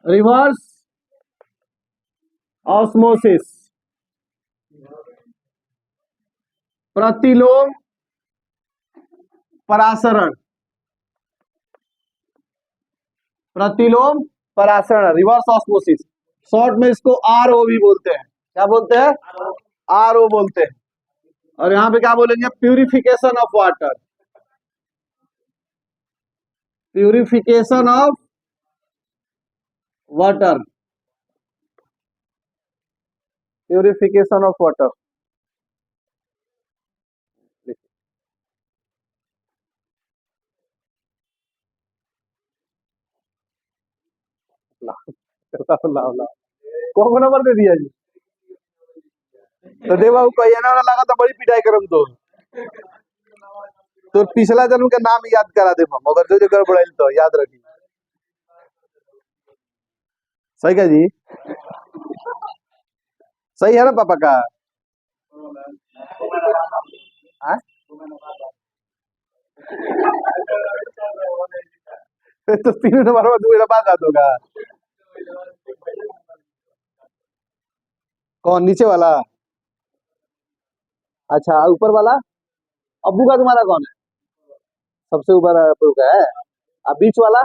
Reverse osmosis, प्रतिलोम परासरण, प्रतिलोम परासरण, reverse osmosis. Short में इसको आरओ भी बोलते हैं। क्या बोलते हैं? आरओ बोलते हैं। और यहां पे क्या बोलेंगे? Purification of water, purification of water, purification of water. कौन को नंबर दे दिया जी? तो देवा कोई ना लगा तो बड़ी पिटाई करम तो पिछला जन्म का नाम याद करा दे मगर जो जो गड़बड़ तो याद रखी। सही क्या जी? सही है ना पापा का? तो 3 नंबर में दूसरा बात होगा। कौन नीचे वाला? अच्छा ऊपर वाला अब्बू का तुम्हारा कौन है? सबसे ऊपर अब्बू का है। अब बीच वाला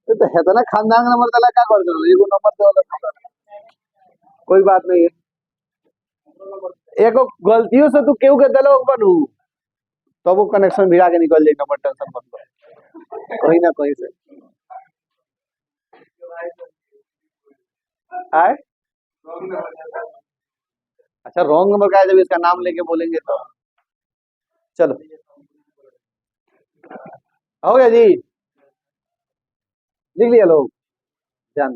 तो है तो ना खानदान नंबर दला क्या कर दो ये नंबर दे कोई बात नहीं है। एक गलतियों से तू क्यों के दलो बनू तो वो कनेक्शन भिड़ा के निकल जाए। नंबर टेंशन मत लो कोई ना कोई से आए। अच्छा रॉन्ग नंबर का है जब इसका नाम लेके बोलेंगे तो चलो हो गया जी। लिख लिया लोग जान।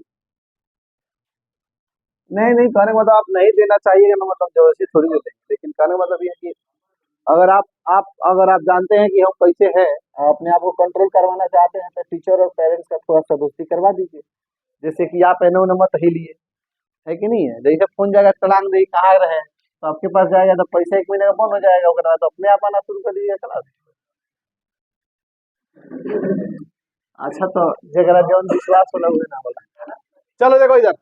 नहीं नहीं कहने का मतलब आप नहीं देना चाहिए ना मतलब जबरदस्ती थोड़ी देते हैं। लेकिन कहने का मतलब ये है कि अगर आप जानते हैं कि हम कैसे हैं अपने आप को कंट्रोल करवाना चाहते हैं तो टीचर और पेरेंट्स का थोड़ा सा दोस्ती करवा दीजिए। जैसे कि आप एनो नंबर ही लिए है कि नहीं है। जैसे फोन जाएगा तलांग दे कहाँ रहे तो आपके पास जाएगा तो पैसा 1 महीने का बंद हो जाएगा। उसके बाद तो अपने आप आना शुरू कर दीजिएगा क्लास। अच्छा तो जगह जौन विश्वास होला हुए ना होला। चलो देखो इधर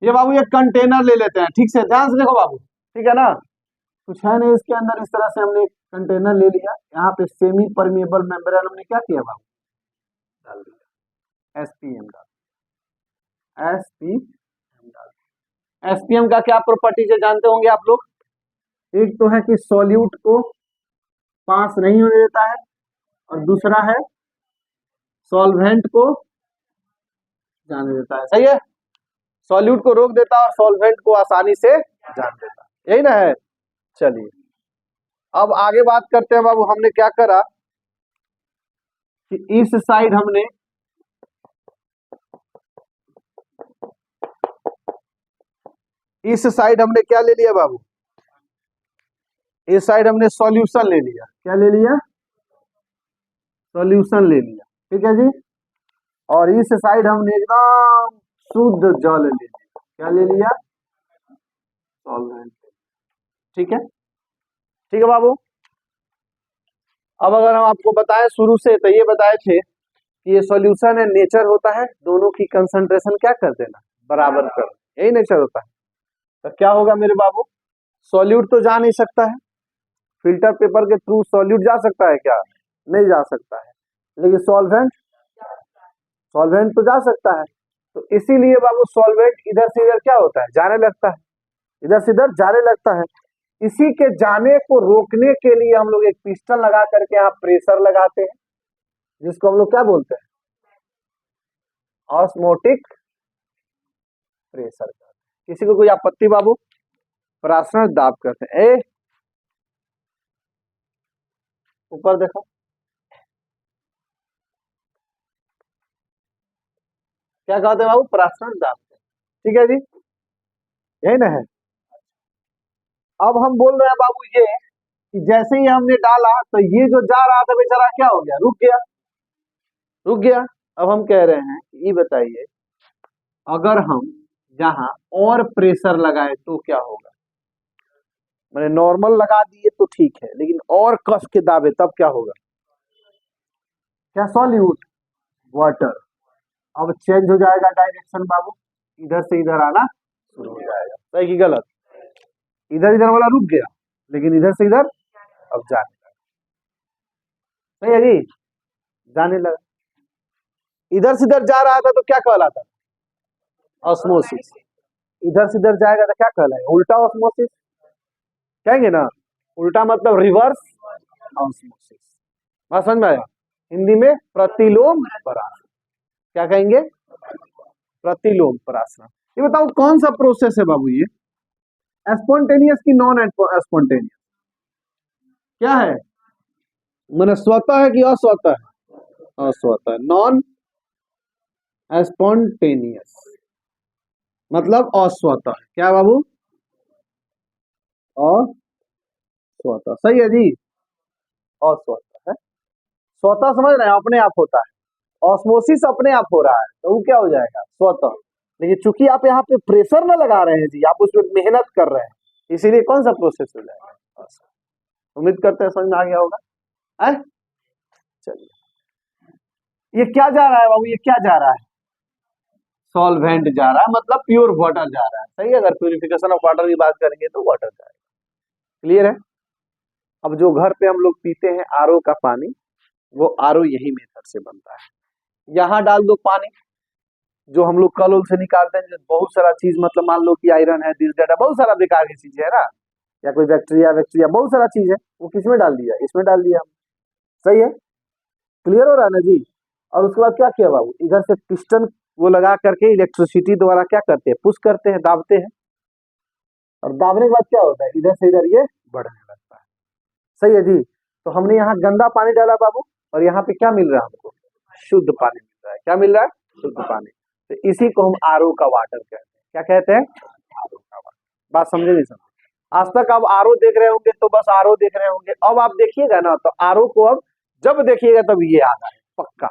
ये बाबू एक कंटेनर ले लेते हैं। ठीक से ध्यान से देखो बाबू। ठीक है ना? कुछ है नहीं इसके अंदर। इस तरह से हमने एक कंटेनर ले लिया। यहाँ पे सेमी परमेबल मेम्ब्रेन हमने क्या किया बाबू? डाल दिया एसपीएम डाल एसपीएम डाल। एसपीएम का क्या प्रॉपर्टीज है जानते होंगे आप लोग? एक तो है कि सॉल्यूट को पास नहीं होने देता है और दूसरा है सॉल्वेंट को जाने देता है। सही है? सॉल्यूट को रोक देता है और सॉल्वेंट को आसानी से जान देता है। यही ना है? चलिए अब आगे बात करते हैं बाबू। हमने क्या करा कि इस साइड हमने क्या ले लिया बाबू? इस साइड हमने सॉल्यूशन ले लिया। क्या ले लिया? सॉल्यूशन ले लिया। ठीक है जी। और इस साइड हमने एकदम शुद्ध जल ले लिया। क्या ले लिया? सॉल्वेंट। ठीक है? ठीक है बाबू। अब अगर हम आपको बताएं शुरू से तो ये बताए थे कि ये सॉल्यूशन है नेचर होता है दोनों की कंसंट्रेशन क्या कर देना बराबर कर। यही नेचर होता है। तो क्या होगा मेरे बाबू? सॉल्यूट तो जा नहीं सकता है। फिल्टर पेपर के थ्रू सॉल्यूट जा सकता है क्या? नहीं जा सकता है। लेकिन सॉल्वेंट तो जा सकता है। तो इसीलिए बाबू सॉल्वेंट इधर से इधर क्या होता है? जाने लगता है। इधर से इधर जाने लगता है। इसी के जाने को रोकने के लिए हम लोग एक पिस्टन लगा करके यहाँ प्रेशर लगाते हैं जिसको हम लोग क्या बोलते हैं? Osmotic pressure. किसी को कोई आपत्ति बाबू? परासरण दाब करते हैं। ए ऊपर देखो क्या कहते हैं बाबू? परासरण दाब। ठीक है जी। यही ना है? अब हम बोल रहे हैं बाबू ये कि जैसे ही हमने डाला तो ये जो जा रहा था बेचारा क्या हो गया? रुक गया। रुक गया। अब हम कह रहे हैं कि ये बताइए अगर हम यहाँ और प्रेशर लगाए तो क्या होगा? मैंने नॉर्मल लगा दिए तो ठीक है, लेकिन और कस के दाबे तब क्या होगा? क्या सॉल्यूट वाटर। अब चेंज हो जाएगा डायरेक्शन बाबू, इधर से इधर आना शुरू हो जाएगा। सही कि गलत? इधर इधर वाला रुक गया, लेकिन इधर से इधर अब जाने लगा। सही है जी, जाने लगा। इधर से इधर जा रहा था तो क्या कहलाता? ऑस्मोसिस। इधर से इधर जाएगा तो क्या कहलाएगा? उल्टा ऑस्मोसिस कहेंगे ना। उल्टा मतलब रिवर्स ऑस्मोसिस। बात समझ में आया? हिंदी में प्रतिलोम परासरण। क्या कहेंगे? प्रतिलोम परासरण। ये बताओ कौन सा प्रोसेस है बाबू ये? स्पॉन्टेनियस की नॉन स्पॉन्टेनियस? क्या है? मैंने स्वतः है कि अस्वतः है? अस्वतः। नॉन स्पॉन्टेनियस मतलब अस्वतः। क्या बाबू? अस्वतः। सही है जी, अस्वतः है। स्वतः समझ रहे हैं, अपने आप होता है। ऑस्मोसिस अपने आप हो रहा है तो वो क्या हो जाएगा? स्वतः। लेकिन चूंकि आप यहाँ पे प्रेशर न लगा रहे हैं जी, आप उसमें मेहनत कर रहे हैं, इसीलिए कौन सा प्रोसेस हो जाएगा? उम्मीद करते हैं समझ में आ गया होगा। है? चलिए, ये क्या जा रहा है बाबू? ये क्या जा रहा है? सॉल्वेंट जा रहा है, मतलब प्योर वाटर जा रहा है। सही है, अगर प्यूरिफिकेशन ऑफ वाटर की बात करेंगे तो वाटर जाएगा। क्लियर है? अब जो घर पे हम लोग पीते हैं आरओ का पानी, वो आरओ यही मेथड से बनता है। यहाँ डाल दो पानी, जो हम लोग कल उल से निकालते हैं, बहुत सारा चीज, मतलब मान लो कि आयरन है, दिस डाटा, बहुत सारा बेकार की चीज है ना, या कोई बैक्टीरिया बहुत सारा चीज है, वो किसमें डाल दिया? इसमें डाल दिया। सही है? क्लियर हो रहा है ना जी? और उसके बाद क्या किया बाबू? इधर से पिस्टन वो लगा करके इलेक्ट्रिसिटी द्वारा क्या करते हैं? पुश करते हैं, दाबते हैं, और दाबने के बाद क्या होता है? इधर से इधर ये बढ़ने लगता है। सही है जी? तो हमने यहाँ गंदा पानी डाला बाबू, और यहाँ पे क्या मिल रहा है हमको? शुद्ध पानी मिल रहा है। क्या मिल रहा है? शुद्ध पानी। तो इसी को हम आरओ का वाटर कहते हैं। क्या कहते हैं? आरओ का वाटर। बात समझे नहीं समझे? आज तक आप आरओ देख रहे होंगे तो बस आरओ देख रहे होंगे, अब आप देखिएगा ना तो आरओ को अब जब देखिएगा तब ये आता है पक्का।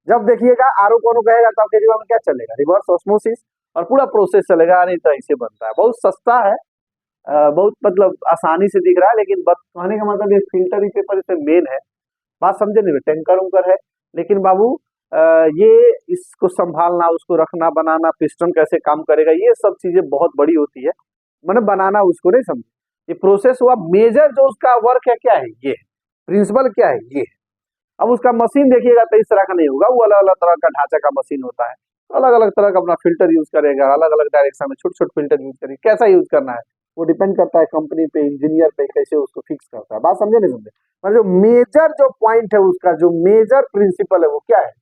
जब देखिएगा आरओ को कहेगा तो आपके जीवन में क्या चलेगा? रिवर्स ऑस्मोसिस, और पूरा प्रोसेस चलेगा। नहीं तो ऐसे बनता है, बहुत सस्ता है, बहुत मतलब आसानी से दिख रहा है, लेकिन कहने का मतलब ये फिल्टर ही पेपर इसमें मेन है। बात समझे नहीं? टैंकर उंकर है, लेकिन बाबू ये इसको संभालना, उसको रखना, बनाना, पिस्टन कैसे काम करेगा, ये सब चीजें बहुत बड़ी होती है। मैंने बनाना उसको नहीं समझे, ये प्रोसेस हुआ। मेजर जो उसका वर्क है क्या है? ये प्रिंसिपल क्या है? ये। अब उसका मशीन देखिएगा तो इस तरह का नहीं होगा, वो अलग अलग तरह का ढांचा का मशीन होता है, अलग अलग तरह का अपना फिल्टर यूज करेगा, अलग अलग डायरेक्शन में छोटे छोटे फिल्टर यूज करेगा। कैसा यूज करना है वो डिपेंड करता है कंपनी पे, इंजीनियर पे, कैसे उसको फिक्स करता है। बात समझे नहीं समझे? पर जो मेजर जो पॉइंट है उसका, जो मेजर प्रिंसिपल है वो क्या है?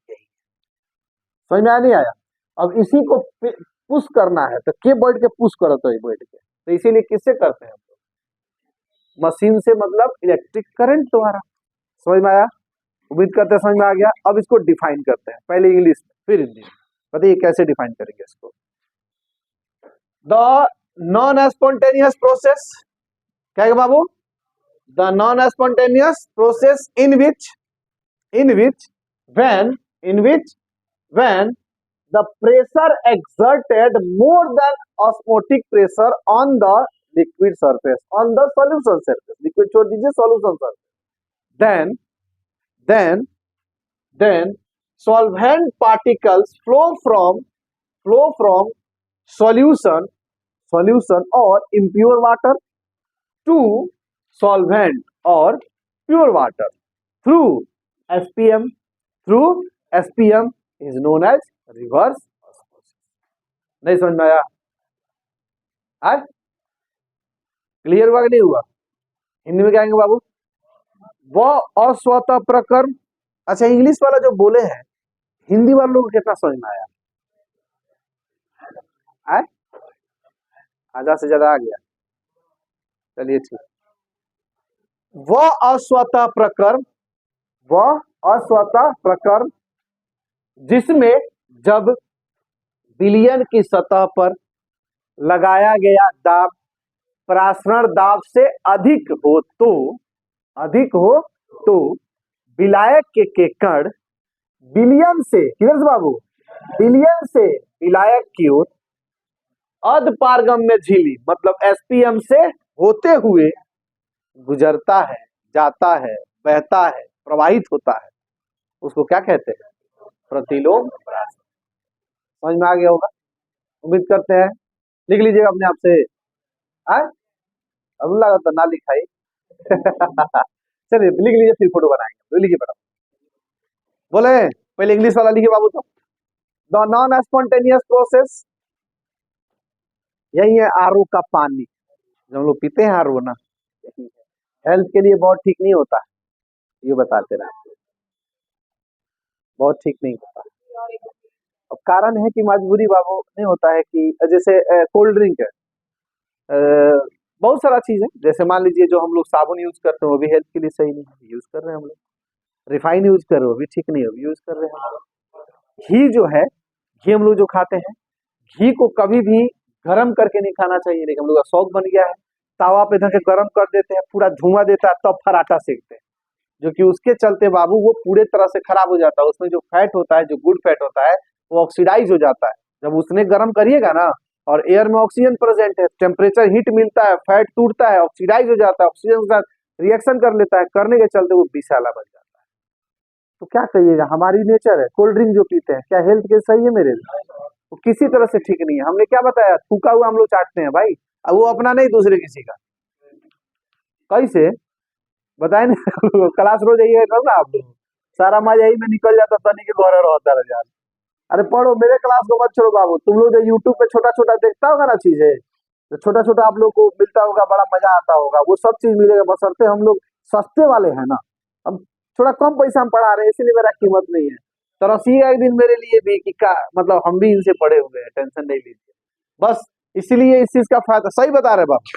समझ में आया नहीं आया? अब इसी को पुश करना है तो के बैठ के पुश करो, तो बैठ के, तो इसीलिए किससे करते हैं? मशीन से, मतलब इलेक्ट्रिक करंट द्वारा। समझ में आया? उम्मीद करते हैं समझ में आ गया। अब इसको डिफाइन करते हैं, पहले इंग्लिश में फिर हिंदी में। बताइए कैसे डिफाइन करेंगे इसको? The non spontaneous process. क्या है बाबू? The non spontaneous process in which when the pressure exerted more than osmotic pressure on the liquid surface, on the solution surface, liquid छोड़ दीजिए, solution surface, then solvent particles flow from solution or impure water to solvent or pure water through SPM. through SPM is known as reverse osmosis. नहीं समझ में आया? Clear हुआ कि नहीं हुआ? हिंदी में क्या कहेंगे बाबू? वह अस्वतः प्रकरण। अच्छा, इंग्लिश वाला जो बोले हैं, हिंदी वाले लोग कितना समझ में आया? आधा से ज्यादा आ गया। चलिए ठीक। वह अस्वतः प्रकरण जिसमें जब विलयन की सतह पर लगाया गया दाब परासरण दाब से अधिक हो तो विलायक के कण विलयन से, किधर से बाबू? विलयन से विलायक की ओर अधपारगम्य झिल्ली, मतलब एसपीएम से होते हुए गुजरता है, जाता है, बहता है, प्रवाहित होता है, उसको क्या कहते हैं? प्रतिलोम राशि। समझ में आ गया होगा, उम्मीद करते हैं। लिख लीजिएगा अपने आप से। आए अब लगा तो ना लिखाई। चलिए लिख लीजिए, फिर फोटो बनाएंगे। तो लिखिए बेटा, बोले पहले इंग्लिश वाला लिखिए बाबू। तो द नॉन स्पॉन्टेनियस प्रोसेस, यही है आरओ का पानी जो हम लोग पीते हैं, आरओ ना, हेल्थ के लिए बहुत ठीक नहीं होता है, ये बताते रहे, बहुत ठीक नहीं होता। अब कारण है कि मजबूरी बाबू नहीं होता है कि जैसे कोल्ड ड्रिंक है, बहुत सारा चीज है, जैसे मान लीजिए जो हम लोग साबुन यूज करते हैं वो भी हेल्थ के लिए सही नहीं है, यूज कर रहे हैं हम लोग। रिफाइन यूज कर रहे हो, वो भी ठीक नहीं है, वो भी यूज कर रहे हैं हम लोग। घी जो है, घी हम लोग जो खाते हैं, घी को कभी भी गर्म करके नहीं खाना चाहिए, लेकिन हम लोग का शौक बन गया है, तावा पे धर के गर्म कर देते हैं, पूरा धुआं देता है, तब पराठा सेकते हैं, जो कि उसके चलते बाबू वो पूरे तरह से खराब हो जाता है। उसमें जो फैट होता है, जो गुड फैट होता है, वो ऑक्सीडाइज हो जाता है। जब उसने गर्म करिएगा ना, और एयर में ऑक्सीजन प्रेजेंट है, टेम्परेचर हीट मिलता है, फैट टूटता है, ऑक्सीडाइज हो जाता है, ऑक्सीजन के साथ रिएक्शन कर लेता है, करने के चलते वो विषैला बन जाता है। तो क्या कहिएगा, हमारी नेचर है, कोल्ड ड्रिंक जो पीते हैं क्या हेल्थ के सही है मेरे लिए? वो किसी तरह से ठीक नहीं है। हमने क्या बताया, थूका हुआ हम लोग चाटते हैं भाई, अब वो अपना नहीं दूसरे किसी का, कैसे बताए नहीं। क्लास रोज यही है ना, आप लोग सारा मजा यही में निकल जाता, तनी के घर रहता रह जाता। अरे पढ़ो, मेरे क्लास को मत छोड़ो बाबू, तुम लोग जो यूट्यूब पे छोटा छोटा देखता होगा ना चीजें, तो छोटा छोटा आप लोग को मिलता होगा, बड़ा मजा आता होगा, वो सब चीज मिलेगा, बशर्ते हम लोग सस्ते वाले हैं ना। हम थोड़ा कम पैसा में पढ़ा रहे हैं, इसीलिए मेरा कीमत नहीं है। तरसिएगा एक दिन मेरे लिए भी कि का मतलब हम भी इनसे पढ़े हुए हैं, टेंशन नहीं लीजिए। बस इसीलिए इस चीज का फायदा, सही बता रहे बाप,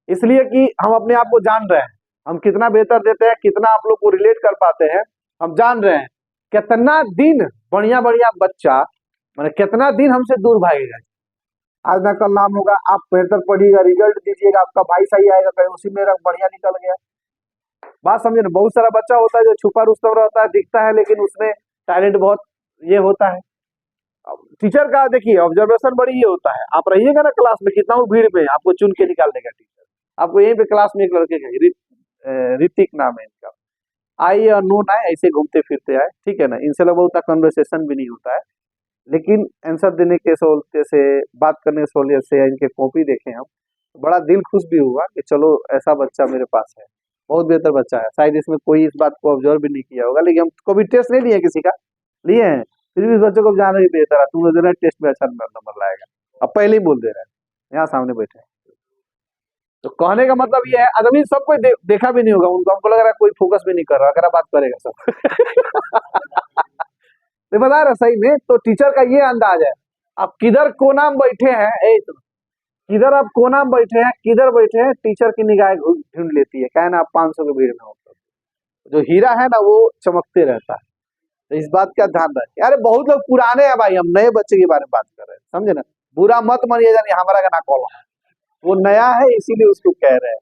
इसलिए कि हम अपने आप को जान रहे हैं, हम कितना बेहतर देते हैं, कितना आप लोग को रिलेट कर पाते हैं, हम जान रहे हैं। कितना दिन बढ़िया बढ़िया बच्चा, मैंने कितना दिन हमसे दूर भागेगा। आज ना कल नाम होगा, आप बेहतर पढ़िएगा, रिजल्ट दीजिएगा, आपका भाई सही आएगा, कहीं उसी में बढ़िया निकल गया। बात समझे ना, बहुत सारा बच्चा होता है जो छुपा रुस्तम रहता है, दिखता है लेकिन उसमें टैलेंट बहुत ये होता है। टीचर का देखिए ऑब्जर्वेशन बड़ी ये होता है, आप रहिएगा ना क्लास में, कितना वो भीड़ में आपको चुन के निकाल देगा टीचर। आपको यहीं पे क्लास में एक लड़के का ऋतिक नाम है इनका, आए और नोट आए, ऐसे घूमते फिरते आए, ठीक है ना, इनसे लोग बहुत कन्वर्सेशन भी नहीं होता है, लेकिन आंसर देने के सहूलियत से, बात करने की सहूलियत से, इनके कॉपी देखे हम, बड़ा दिल खुश भी हुआ कि चलो ऐसा बच्चा मेरे पास है, बहुत बेहतर बच्चा है। शायद इसमें कोई इस बात को ऑब्जर्व भी नहीं किया होगा, लेकिन हम कभी टेस्ट नहीं लिए किसी का, लिए हैं, फिर भी इस बच्चे को जान रही बेहतर है, तुम लोग टेस्ट में अच्छा नंबर लाएगा, अब पहले ही बोल दे रहे हैं, यहाँ सामने बैठे हैं। तो कहने का मतलब ये है, आदमी सब कोई देखा भी नहीं होगा उनको, हमको लग रहा है कोई फोकस भी नहीं कर रहा, अगर बात करेगा सब। तो बता रहा सही में, तो टीचर का ये अंदाज है, आप किधर कोना में बैठे हैं, किधर आप कोना में बैठे हैं, किधर बैठे हैं, टीचर की निगाह ढूंढ लेती है, क्या है ना, आप 500 के भीड़ में हो, जो हीरा है ना वो चमकते रहता है। तो इस बात का ध्यान रखें। अरे बहुत लोग पुराने हैं भाई, हम नए बच्चे के बारे में बात कर रहे हैं, समझे ना, बुरा मत मानिए जानिए, हमारा का ना कॉल, वो नया है इसीलिए उसको कह रहे हैं।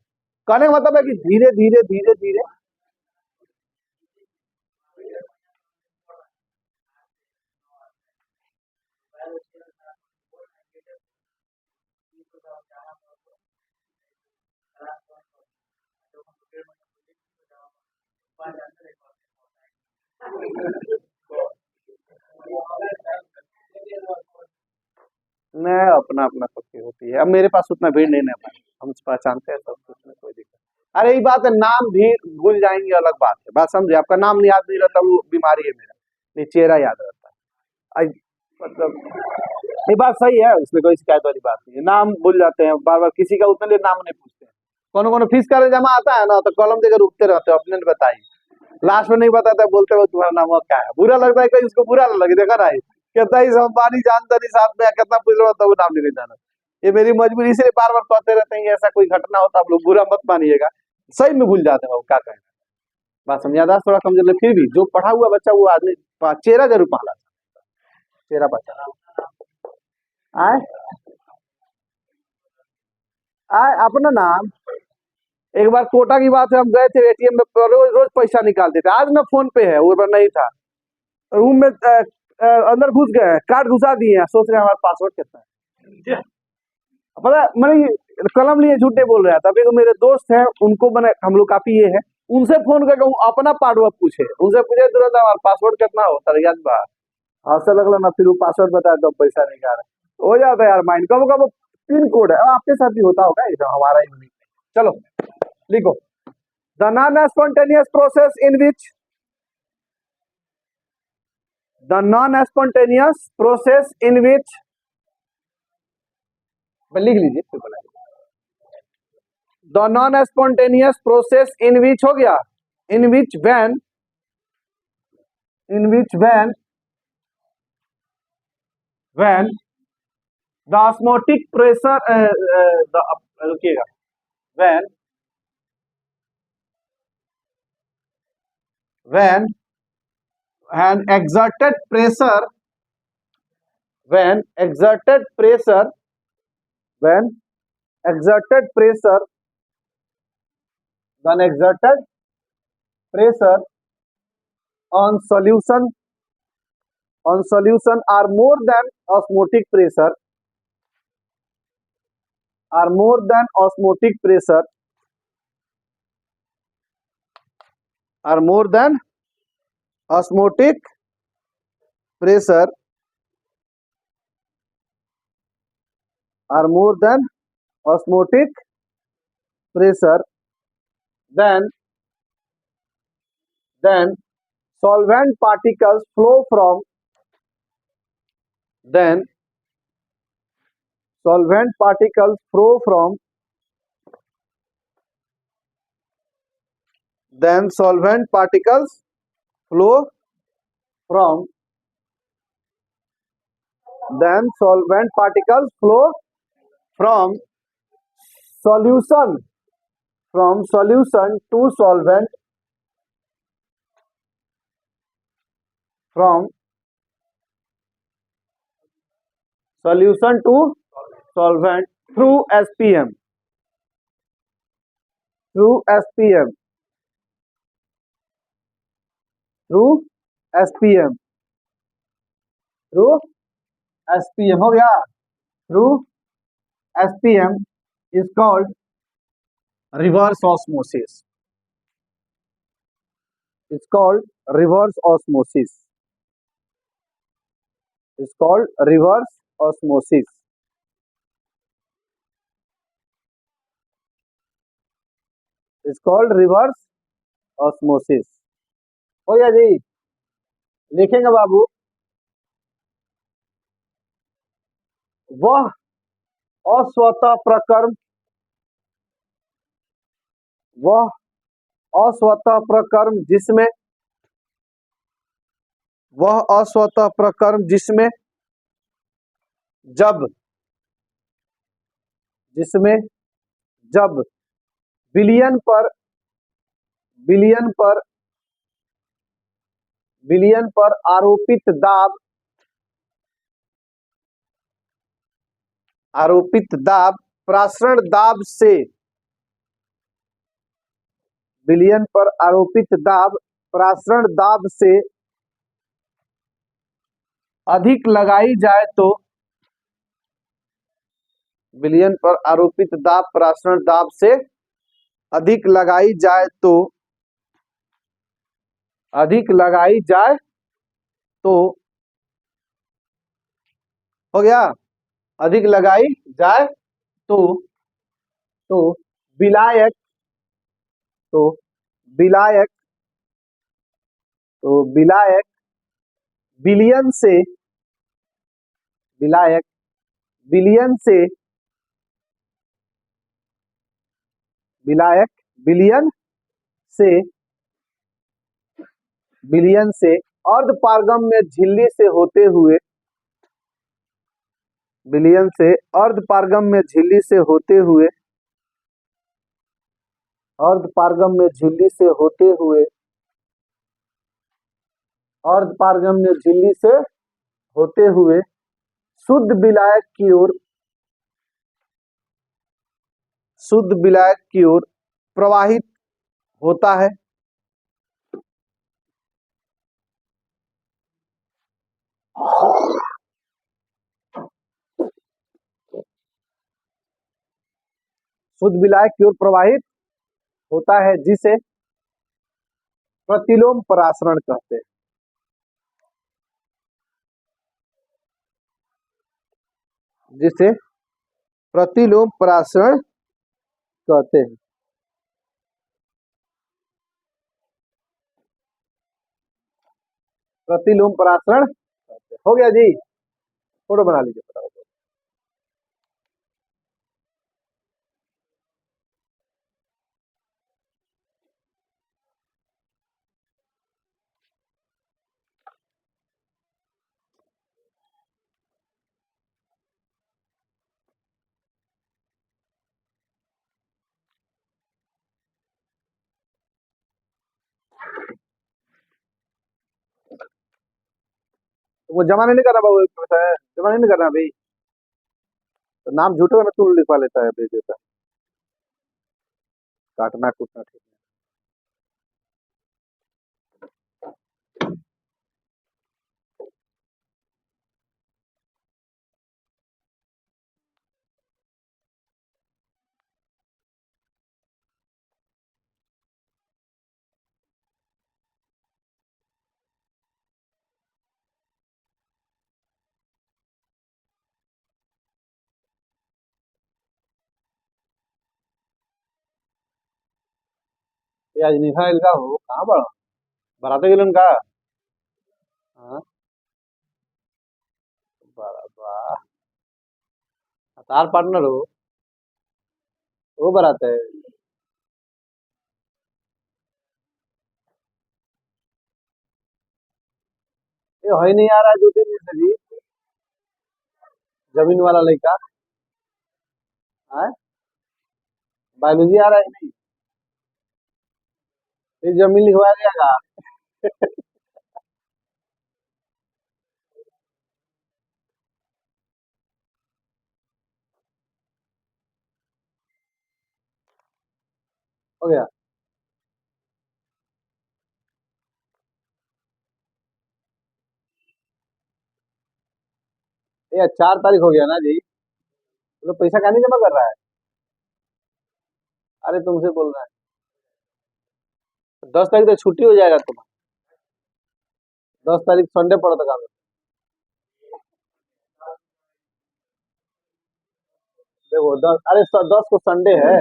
कहने का मतलब है कि धीरे धीरे धीरे धीरे, मैं अपना अपना सबकी होती है। अब मेरे पास उतना भीड़ नहीं ना पाए, हम पहचानते हैं सब कुछ में, कोई दिक्कत। अरे यही बात है, नाम भी भूल जाएंगे अलग बात है, बात समझे, आपका नाम याद नहीं रहता वो बीमारी है, मेरा नहीं चेहरा याद रहता है। मतलब ये बात सही है, उसमें कोई शिकायत वाली बात नहीं है। नाम भूल जाते हैं बार बार, किसी का उतने लिए नाम नहीं पूछते हैं। कोनो कोनो फीस का जमा आता है ना, तो कॉलम देकर रुकते रहते हो, अपने ने बताइए, लास्ट में नहीं बताता, बोलते हो तुम्हारा नाम क्या है, बुरा लगता है, कहीं उसको बुरा ना लगे, देखा ना कहता है अंबानी जानता नहीं साथ में, कितना पूछ रहा होता वो नाम नहीं जाना। ये मेरी मजबूरी से बार बार कहते रहते हैं, ऐसा कोई घटना होता आप लोग बुरा मत मानिएगा, सही में भूल जाते हैं, क्या कहें, बात समझ, यादाश्त थोड़ा कमजोर, लेकिन फिर भी जो पढ़ा हुआ बच्चा वो आदमी चेहरा जरूर पहला, चेहरा बच्चा आए आए अपना नाम। एक बार कोटा की बात है, हम गए थे एटीएम में, रोज रोज पैसा निकालते थे, आज ना फोन पे है, वो बार नहीं था, रूम में अंदर घुस गए, कार्ड घुसा दिए हैं, सोच रहे हैं हमारा पासवर्ड कितना है, पता है मैंने कलम लिए झूठ नहीं बोल रहा है। तभी को मेरे दोस्त हैं, उनको मैंने, हम लोग काफी ये है, उनसे फोन करके अपना पासवर्ड पूछे, उनसे पूछे तुरंत हमारा पासवर्ड कितना हो सर याद बा, हंसे लगलो ना, फिर वो पासवर्ड बताया तो पैसा निकाल हो जाता है यार माइंड। कब कब पिन कोड है, आपके साथ भी होता होगा ये, तो हमारा यूनिक। चलो लिखो, the non spontaneous process in which, the non spontaneous process in which, लिख लीजिए फिर बनाइए। The non spontaneous process in which हो गया, in which when, in which when the osmotic pressure, रुकिएगा, when when an exerted pressure, when exerted pressure, when exerted pressure, when exerted pressure on solution, on solution are more than osmotic pressure, are more than osmotic pressure, are more than osmotic pressure, are more than osmotic pressure, then solvent particles flow from, then solvent particles flow from, then solvent particles flow from, then solvent particles flow from solution, from solution to solvent, from solution to solvent through SPM, through SPM, through SPM, through SPM हो गया, through SPM is called reverse osmosis, it's called reverse osmosis, it's called reverse osmosis, it's called reverse osmosis हो गया जी। लिखेंगे बाबू, वह अस्वतः प्रकर्म, वह अस्वतः प्रकर्म जिसमें, वह अस्वतः प्रकर्म जिसमें जब, जिसमें जब विलयन पर, विलयन पर, विलयन पर आरोपित दाब, आरोपित दाब प्रासरण दाब से, विलयन पर आरोपित दाब प्रासरण दाब से अधिक लगाई जाए तो, विलयन पर आरोपित दाब प्रासरण दाब से अधिक लगाई जाए तो, अधिक लगाई जाए तो हो गया, अधिक लगाई जाए तो, तो विलायक, तो विलायक, तो विलायक विलयन से, विलायक विलयन से, विलायक विलयन से, विलयन से अर्धपारगम में झिल्ली से होते हुए, विलयन से अर्धपारगम में झिल्ली से होते हुए, अर्धपारगम में झिल्ली से होते हुए, अर्धपारगम में झिल्ली से होते हुए शुद्ध विलायक की ओर, शुद्ध विलायक की ओर प्रवाहित होता है, शुद्ध विलायक की ओर प्रवाहित होता है, जिसे प्रतिलोम परासरण कहते हैं। जिसे प्रतिलोम परासरण कहते हैं। प्रतिलोम परासरण कहते हैं। हो गया जी, फोटो बना लीजिए फटाफट। वो जमा नहीं करना बाबू, जमा नहीं करना भाई, तो नाम झूठे में तू लिखवा लेता है, भेज देता है। काटना कूटना ठीक है। आज निशा इनका हो कहाँ बड़ा बराते गेलन का। हाँ, बड़ा बा तार पार्टनर हो, वो बराते है। ये है नहीं आ रहा दो तीन दिन से जी, जमीन वाला लड़का है। बायोलॉजी आ रहा है नहीं, ये जमीन लिखवा देगा। हो गया, ये 4 तारीख हो गया ना जी, तो पैसा क्या नहीं जमा कर रहा है। अरे तुमसे बोल रहा है, 10 तारीख तक छुट्टी हो जाएगा तुम्हारा। 10 तारीख संडे पड़ता काम। देखो 10, अरे 10 को संडे है।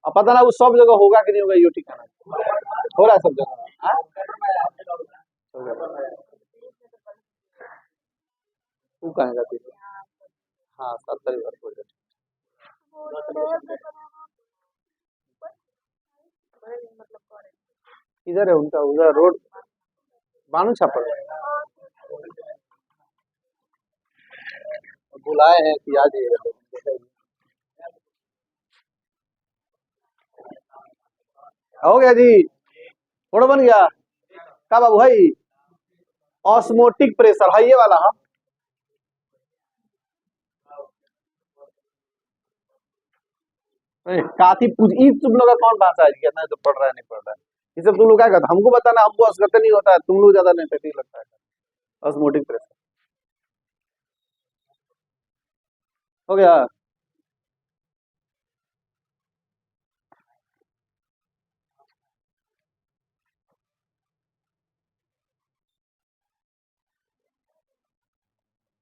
अब पता ना वो सब जगह होगा कि नहीं होगा, यूटी का हो रहा है सब जगह। हाँ? हो गया। तू कहाँ जाती है? हाँ 7 तारीख हो जाए। इधर है उनका, उधर रोड बानू छापर बुलाए हैं कि आज हो गया जी, फोटो बन गया का बाबू भाई। ऑस्मोटिक प्रेशर है ये वाला। हाँ, काफी पूछ ई तुम लोग का कौन भाषा है, कितना तो पढ़ रहा है नहीं पढ़ रहा है, ये सब तुम लोग क्या करते, हमको बताना, हमको असगत नहीं होता है, तुम लोग ज्यादा नहीं लगता है। ऑस्मोटिक प्रेशर हो गया।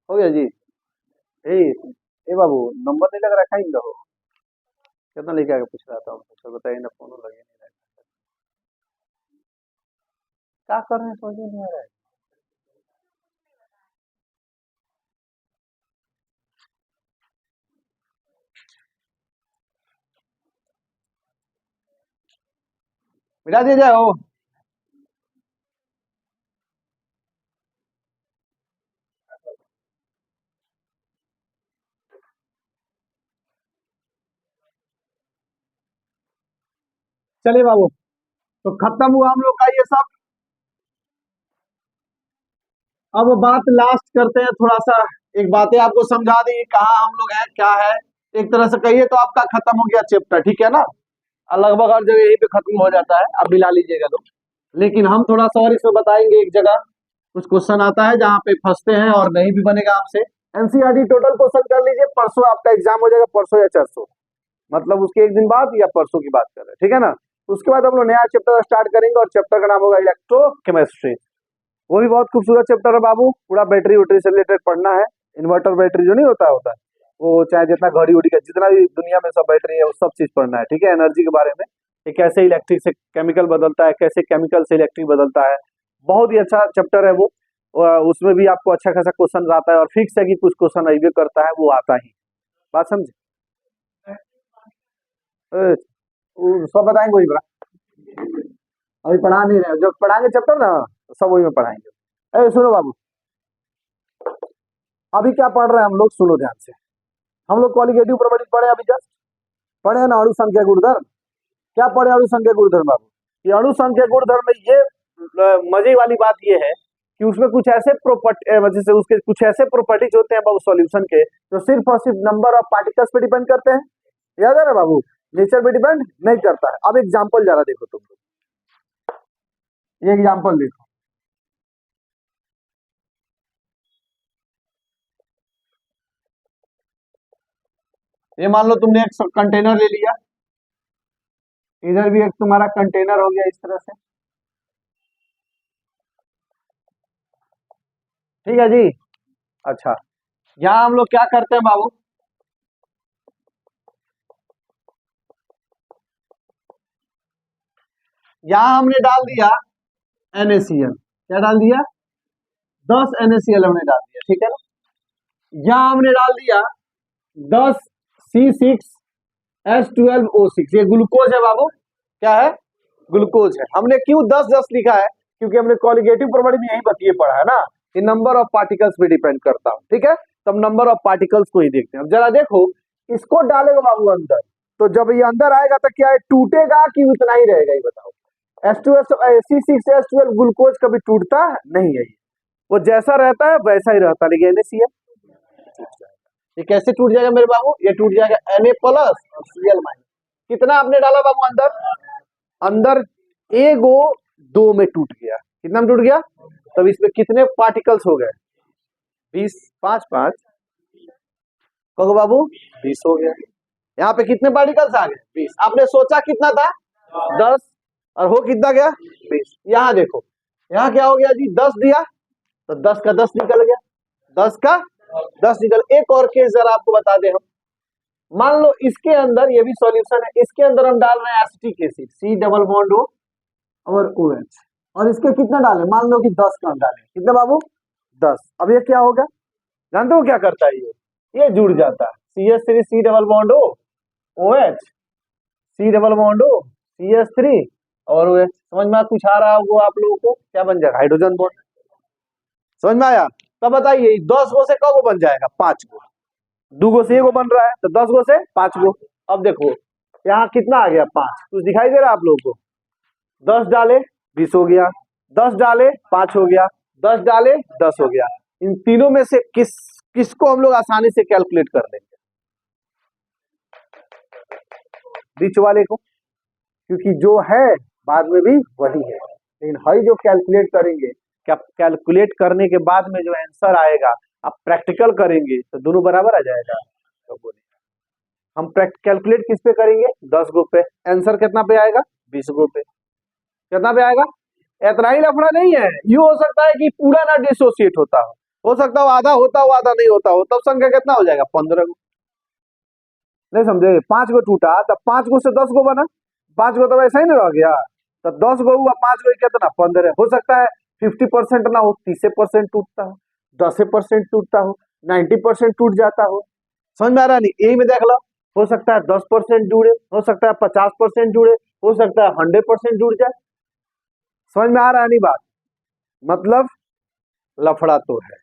हो गया जी। ए ए बाबू, नंबर नहीं लग रखा इनका हो, कितना लेके आके पूछ रहा था हमको, बताइए ना, फोन लगे नहीं रहा। क्या कर रहे हैं समझ में नहीं आ रहा है। मिटा दिया जाए हो। चलिए बाबू, तो खत्म हुआ हम लोग का ये सब। अब बात लास्ट करते हैं थोड़ा सा, एक बातें आपको समझा दी कहाँ हम लोग हैं क्या है। एक तरह से कहिए तो आपका खत्म हो गया चैप्टर, ठीक है ना। लगभग हर जगह यहीं पे खत्म हो जाता है, आप मिला लीजिएगा तो। लेकिन हम थोड़ा सा और इसमें बताएंगे एक जगह, कुछ क्वेश्चन आता है जहाँ पे फंसते हैं और नहीं भी बनेगा आपसे। एनसीईआरटी टोटल क्वेश्चन कर लीजिए, परसों आपका एग्जाम हो जाएगा, परसों या चरसों, मतलब उसके एक दिन बाद या परसों की बात कर रहे हैं, ठीक है ना। उसके बाद हम लोग नया चैप्टर स्टार्ट करेंगे और चैप्टर का नाम होगा इलेक्ट्रोकेमिस्ट्री। वो भी बहुत खूबसूरत चैप्टर है बाबू, पूरा बैटरी वैटरी से रिलेटेड पढ़ना है। इन्वर्टर बैटरी जो नहीं होता है वो, चाहे जितना घड़ी उड़ी का जितना भी दुनिया में सब बैटरी है वो सब चीज पढ़ना है, ठीक है। एनर्जी के बारे में कि कैसे इलेक्ट्रिक से केमिकल बदलता है, कैसे केमिकल से इलेक्ट्रिक बदलता है। बहुत ही अच्छा चैप्टर है वो। उसमें भी आपको अच्छा खासा क्वेश्चन आता है और फिक्स है कि कुछ क्वेश्चन अइबे करता है, वो आता ही। बात समझे? वो सब बताएंगे वही बड़ा, अभी पढ़ा नहीं रहे, जब पढ़ाएंगे चैप्टर ना सब वही में पढ़ाएंगे। सुनो बाबू, अभी क्या पढ़ रहे हैं हम लोग, सुनो ध्यान से। हम लोग क्वालिटेटिव प्रॉपर्टी पढ़े, अभी जस्ट पढ़े ना, अणु संख्या गुणधर्म। क्या पढ़े? अणु संख्या गुणधर्म बाबू। ये अणु संख्या गुणधर्म में ये मजे वाली बात ये है कि उसमें कुछ ऐसे प्रॉपर्टी, जैसे उसके कुछ ऐसे प्रॉपर्टीज होते हैं बाबू सॉल्यूशन के, जो सिर्फ और सिर्फ नंबर ऑफ पार्टिकल्स पे डिपेंड करते हैं। याद है ना बाबू, नेचर पे डिपेंड नहीं करता है। अब एग्जाम्पल जरा देखो तुम लोग, ये एग्जाम्पल देखो। ये मान लो तुमने एक कंटेनर ले लिया, इधर भी एक तुम्हारा कंटेनर हो गया इस तरह से, ठीक है जी। अच्छा, यहाँ हम लोग क्या करते हैं बाबू, यहाँ हमने डाल दिया NaCl। क्या डाल दिया? 10 NaCl हमने डाल दिया, ठीक है ना। यहाँ हमने डाल दिया 10 C6H12O6, ये ग्लूकोज है बाबू। क्या है? ग्लूकोज है। हमने क्यों 10-10 लिखा है? क्योंकि हमने कॉलिगेटिव प्रॉपर्टी में यही बतिए पढ़ा है ना कि नंबर ऑफ पार्टिकल्स पे डिपेंड करता है, ठीक है। तो हम नंबर ऑफ पार्टिकल्स को ही देखते हैं। अब जरा देखो, इसको डालेगा बाबू अंदर, तो जब ये अंदर आएगा तो क्या है, टूटेगा कि उतना ही रहेगा, ये बताओ। C6H12 ग्लूकोज कभी टूटता नहीं है, वो जैसा रहता है वैसा ही रहता है, लेकिन NaCl ये कैसे टूट जाएगा मेरे बाबू? ये टूट जाएगा Na प्लस और Cl माइनस। कितना आपने डाला बाबू अंदर? अंदर एगो 2 में टूट गया। कितना में टूट गया? तब इसमें कितने पार्टिकल्स हो गए? 20, 5 कहो बाबू 20 हो गया। यहाँ पे कितने पार्टिकल्स आ गए? 20। आपने सोचा कितना था? 10, और हो कितना गया? 20। यहाँ देखो, यहाँ क्या हो गया जी, 10 दिया तो 10 का 10 निकल गया, 10 का 10 निकल। एक और केस जरा आपको बता दें हम, मान लो इसके अंदर, ये भी सॉल्यूशन है, इसके अंदर हम डाल रहे हैं acetic acid C double bond O और OH, और इसके कितना डाले? मान लो कि 10 का डाले। कितना बाबू? 10। अब ये क्या होगा जानते हो क्या करता है? ये जुड़ जाता है, CH3 C double bond O OH, C double bond O CH3 और OH। समझ में कुछ आ रहा होगा आप लोगों को? क्या बन जाएगा? Hydrogen bond. समझ में आया? तब बताइए 10 गो से कब बन जाएगा? 5 गो। 2 गो से 1 गो बन रहा है, तो 10 गो से 5 गो। अब देखो यहाँ कितना आ गया? 5। कुछ दिखाई दे रहा है आप लोगों को? 10 डाले 20 हो गया, 10 डाले 5 हो गया, 10 डाले 10 हो गया। इन तीनों में से किसको हम लोग आसानी से कैलकुलेट कर लेंगे? बीच वाले को, क्योंकि जो है बाद में भी वही है, लेकिन हई जो कैलकुलेट करेंगे, क्या कैलकुलेट करने के बाद में जो आंसर आएगा, आप प्रैक्टिकल करेंगे तो दोनों बराबर आ जाएगा। तो बोले हम कैलकुलेट किस पे करेंगे? 10 गो पे। आंसर कितना पे आएगा? 20 गो पे। कितना पे आएगा? इतना ही लफड़ा नहीं है, ये हो सकता है कि पूरा ना डिसोसिएट होता हो सकता हो आधा होता हो आधा नहीं होता हो, तब संख्या कितना हो जाएगा? 15 गो। नहीं समझे? 5 गो टूटा तब 5 गो से 10 गो बना, 5 गो तो वैसा ही ना रह गया, तो 10 गो हुआ, 5 गो कितना? 15। हो सकता है 50% ना हो, 30% टूटता हो, 10% टूटता हो, 90% टूट जाता हो। समझ में आ रहा? नहीं यही में देख लो, हो सकता है 10% जुड़े, हो सकता है 50% जुड़े, हो सकता है 100% जुड़ जाए। समझ में आ रहा है नहीं बात? मतलब लफड़ा तो है,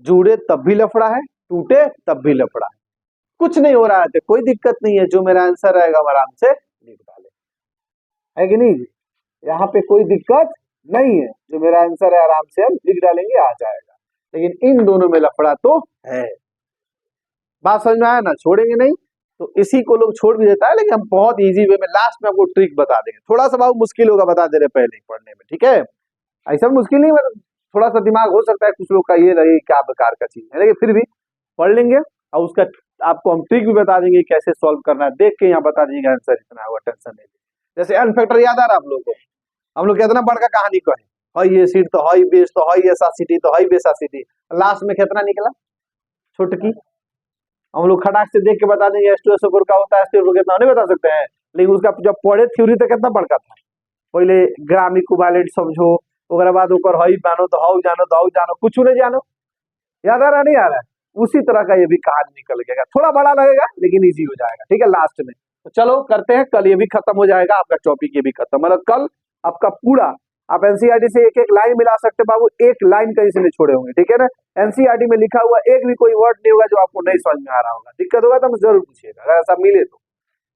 जुड़े तब भी लफड़ा है, टूटे तब भी लफड़ा है। कुछ नहीं हो रहा है तो कोई दिक्कत नहीं है, जो मेरा आंसर रहेगा हम आराम से लिख डाले, है कि नहीं? यहाँ पे कोई दिक्कत नहीं है, जो मेरा आंसर है आराम से हम लिख डालेंगे, आ जाएगा। लेकिन इन दोनों में लफड़ा तो है। बात समझ में आया ना? छोड़ेंगे नहीं, तो इसी को लोग छोड़ भी देता है, लेकिन हम बहुत इजी वे में लास्ट में आपको ट्रिक बता देंगे। थोड़ा सा बहुत मुश्किल होगा, बता दे रहे पहले ही पढ़ने में, ठीक है। ऐसा मुश्किल नहीं, मतलब थोड़ा सा दिमाग हो सकता है कुछ लोग का ये लगे क्या बेकार का चीज है, लेकिन फिर भी पढ़ लेंगे और उसका आपको हम ट्रिक भी बता देंगे कैसे सॉल्व करना है, देख के यहाँ बता दीजिएगा आंसर, इतना होगा टेंशन नहीं। जैसे एन फैक्टर याद आ रहा है आप लोगों को, हम लोग कितना बड़का कहानी कहे, हई एसिड तो हई बेस तो हई एसिडिटी तो हई बेस एसिडिटी, लास्ट में कितना निकला, छुटकी। हम लोग खटाक से देख के बता देंगे H2SO4 का होता है, H2SO4 कितना नहीं बता सकते हैं, लेकिन उसका जब पढ़े थ्योरी तो कितना बड़का था। पहले ग्राम इक्विवेलेंट समझो, ओकरा बाद ओकर हई जानो तो हऊ जानो तो हऊ जानो, कुछ नहीं जानो, याद आ रहा नहीं आ रहा है। उसी तरह का ये भी कहानी निकल गया, थोड़ा बड़ा लगेगा लेकिन इजी हो जाएगा, ठीक है लास्ट में। तो चलो करते हैं, कल ये भी खत्म हो जाएगा आपका टॉपिक, ये भी खत्म, मतलब कल आपका पूरा आप एनसीईआरटी से एक एक लाइन मिला सकते हैं बाबू, एक लाइन कहीं से नहीं छोड़े होंगे, ठीक है ना। एनसीईआरटी में लिखा हुआ एक भी कोई वर्ड नहीं होगा जो आपको नहीं समझ में आ रहा होगा, दिक्कत होगा तो जरूर पूछिएगा, अगर ऐसा मिले तो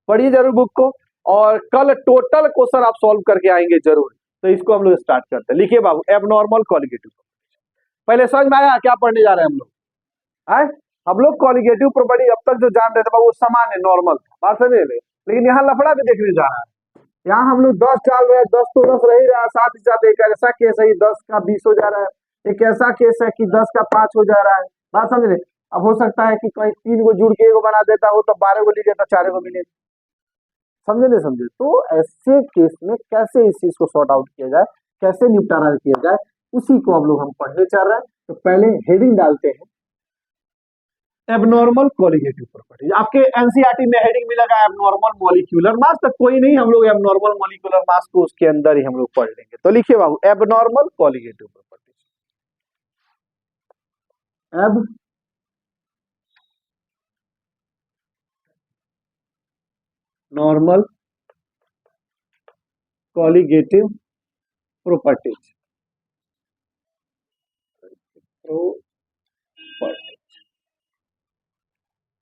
पढ़िए जरूर बुक को, और कल टोटल क्वेश्चन आप सॉल्व करके आएंगे जरूर। तो इसको हम लोग स्टार्ट करते हैं, लिखिए बाबू एबनॉर्मल कॉलिगेटिव। पहले समझ में आया क्या पढ़ने जा रहे हैं हम लोग, है हम लोग कॉलिगेटिव प्रॉपर्टी अब तक जो जान रहे थे बाबू वो सामान्य नॉर्मल बात समझ ले, लेकिन यहाँ लफड़ा भी देखने जा रहा है। यहाँ हम लोग 10 डाल रहे हैं, 10 तो 10 रह ही रहा है, साथ ही साथ एक ऐसा केस है 10 का 20 हो जा रहा है, एक ऐसा केस है कि 10 का 5 हो जा रहा है, बात समझ रहे। अब हो सकता है कि कहीं 3 को जुड़ के एगो बना देता हो तो 12 को लीजिए तो 4 को मिले, समझे नहीं समझे। तो ऐसे केस में कैसे इस चीज को सॉर्ट आउट किया जाए, कैसे निपटारा किया जाए, उसी को अब लोग हम पढ़ने चल रहे हैं। तो पहले हेडिंग डालते हैं एबनॉर्मल कॉलिगेटिव प्रॉपर्टी, आपके एनसीईआरटी में हेडिंग मिलेगा एबनॉर्मल मॉलिक्यूलर मास, तो कोई नहीं, हम लोग एबनॉर्मल मॉलिक्यूलर मास को उसके अंदर ही हम लोग पढ़ लेंगे। तो लिखिए बाबू एबनॉर्मल कॉलिगेटिव प्रॉपर्टी, एब normal colligative properties,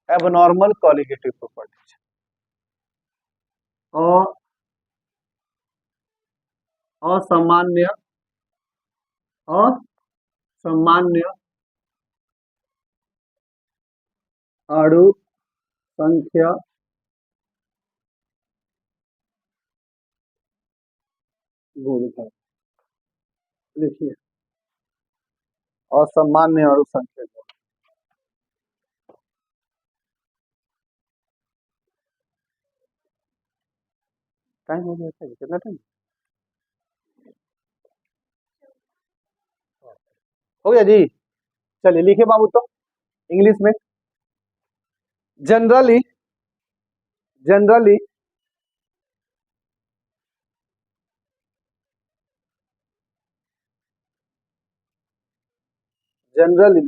abnormal colligative properties और असामान्य असामान्य अणु संख्या गुणधर्म, लिखिए असामान्य अणु संख्या गुण। टाइम हो गया था, कितना टाइम हो गया जी। चलिए लिखिए बाबू, तो इंग्लिश में generally generally generally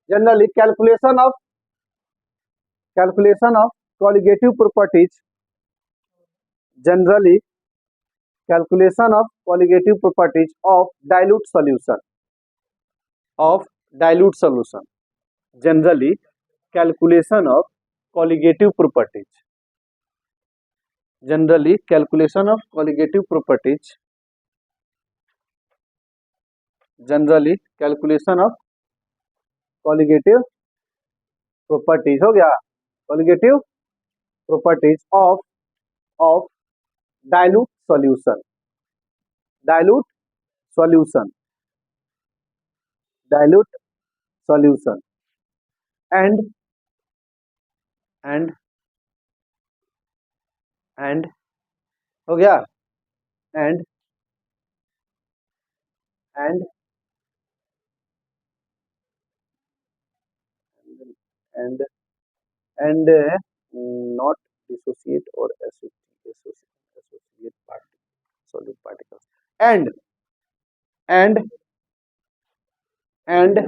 generally calculation of colligative properties, generally calculation of colligative properties of dilute solution, of dilute solution, generally calculation of colligative properties, generally calculation of colligative properties, generally calculation of colligative properties, हो गया colligative properties of of dilute solution, dilute solution, dilute solution and and and हो गया and and and and not dissociate और associate solid particles and and and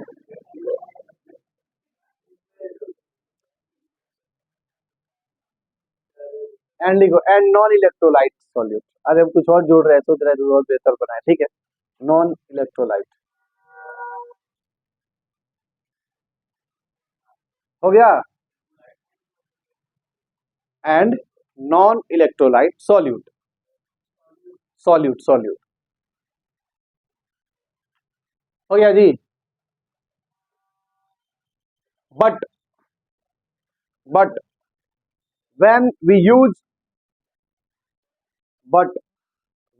लिखो and non electrolyte solute. अरे हम कुछ और जोड़ रहे हैं, सोच रहे हैं तो और बेहतर बनाए, ठीक है, नॉन इलेक्ट्रोलाइट हो गया and non electrolyte solute, solute solute हो गया जी। But but when we use but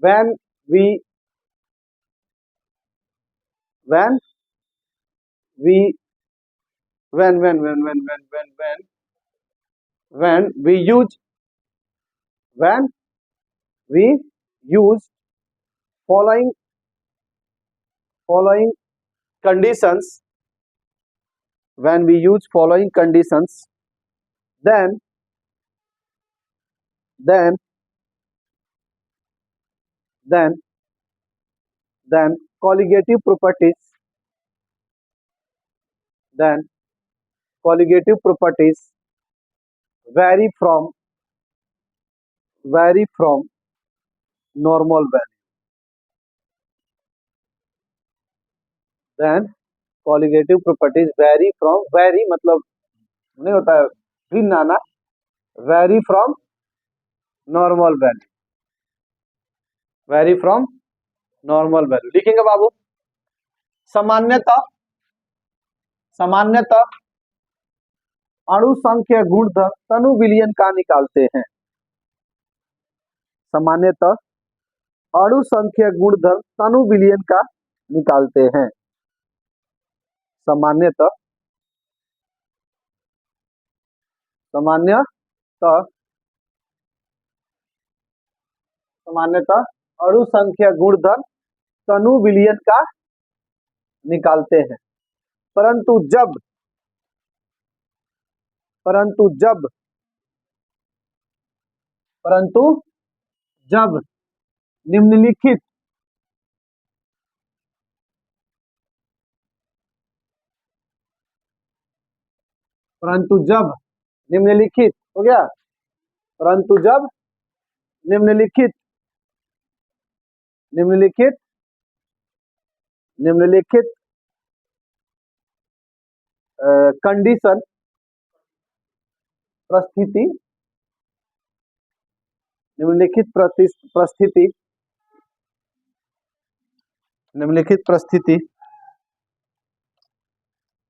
when we when we when we use when we use following conditions, when we use following conditions, then then then then colligative properties then colligative properties vary from normal value. Then colligative properties vary मतलब नहीं होता है भिन्न आना, vary from normal value लिखेंगे बाबू। सामान्यतः अणु संख्या गुणधर्म तनु विलयन का निकालते हैं। सामान्यतः अणु संख्या गुणधर्म तनु विलयन का निकालते हैं। सामान्यतः अणु संख्या गुणधर्म तनु विलयन का निकालते हैं, परंतु जब निम्नलिखित हो गया, परंतु जब निम्नलिखित कंडीशन परिस्थिति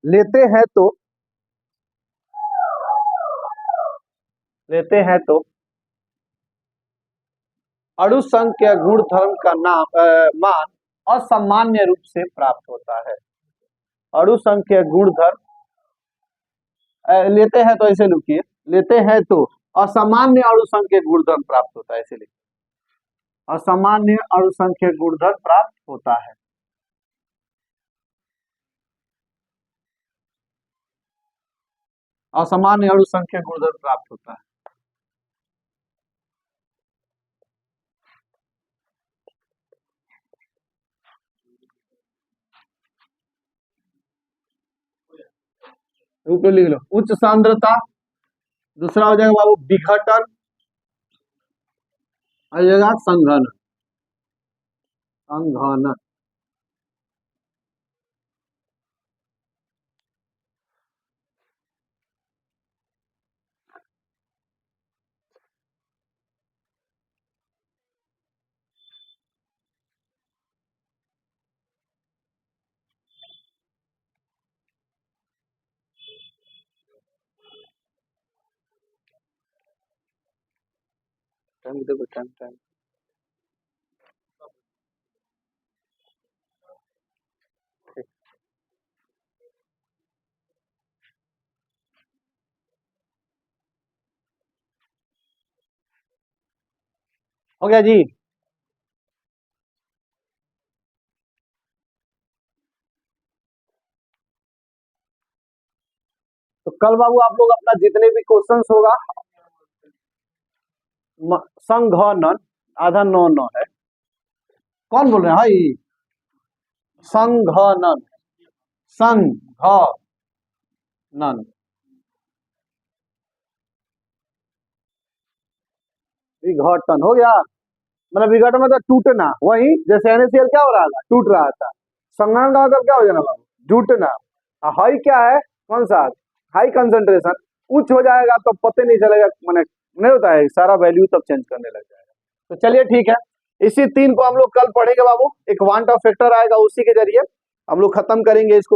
लेते हैं तो अणु संख्या गुणधर्म का मान असामान्य रूप से प्राप्त होता है। अणु संख्या गुणधर्म लेते हैं तो ऐसे लिखिए, लेते हैं तो असामान्य अणु संख्या गुणधर्म प्राप्त होता है, ऐसे लिखिए, असामान्य अणु संख्या गुणधर्म प्राप्त होता है। असामान्य अणु संख्या गुणधर्म प्राप्त होता है। ऊपर लिख लो उच्च सांद्रता, दूसरा हो जाएगा बाबू विघटन, आ जाएगा संघनन। टाइम हो गया जी। तो कल बाबू आप लोग अपना जितने भी क्वेश्चंस होगा, संघनन आधा 9 है, कौन बोल रहे हैं भाई? संघनन विघटन हो गया, मतलब विघटन मतलब टूटना, वही जैसे NaCl क्या हो रहा था, टूट रहा था। संघनन का मतलब क्या हो जाना बाबू? जुटना। हाई क्या है, कौन सा हाई कंसंट्रेशन, उच्च हो जाएगा तो पता नहीं चलेगा, मैंने नहीं होता है, सारा वैल्यू तब चेंज करने लग जाएगा। तो चलिए ठीक है, इसी 3 को हम लोग कल पढ़ेंगे बाबू। एक वांट ऑफ फैक्टर आएगा, उसी के जरिए हम लोग खत्म करेंगे इसको।